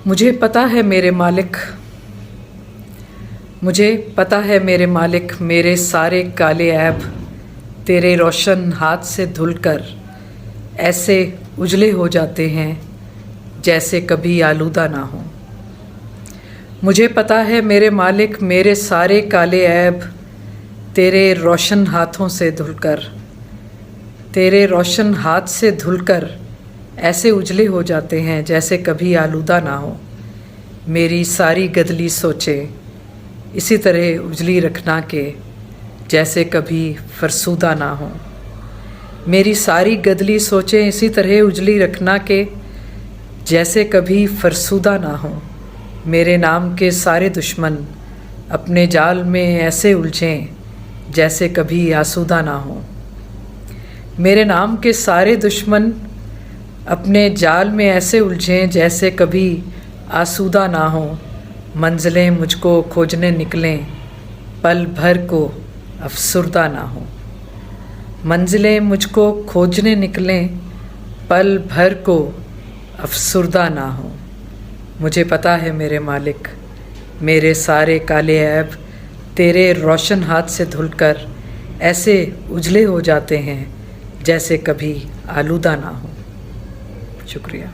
मुझे पता है मेरे मालिक, मुझे पता है मेरे मालिक, मेरे सारे काले ऐब तेरे रोशन हाथ से धुलकर ऐसे उजले हो जाते हैं जैसे कभी आलूदा ना हो। मुझे पता है मेरे मालिक, मेरे सारे काले ऐब तेरे रोशन हाथों से धुलकर, तेरे रोशन हाथ से धुलकर ऐसे उजले हो जाते हैं जैसे कभी आलूदा ना हो। मेरी सारी गदली सोचें इसी तरह उजली रखना के जैसे कभी फरसूदा ना हो। मेरी सारी गदली सोचें इसी तरह उजली रखना के जैसे कभी फरसूदा ना हो। मेरे नाम के सारे दुश्मन अपने जाल में ऐसे उलझें जैसे कभी आसूदा ना हो। मेरे नाम के सारे दुश्मन अपने जाल में ऐसे उलझें जैसे कभी आसूदा ना हो। मंजिलें मुझको खोजने निकलें पल भर को अफसुर्दा ना हो। मंजिलें मुझको खोजने निकलें पल भर को अफसुर्दा ना हो। मुझे पता है मेरे मालिक, मेरे सारे काले ऐब तेरे रोशन हाथ से धुलकर ऐसे उजले हो जाते हैं जैसे कभी आलूदा ना हो। शुक्रिया।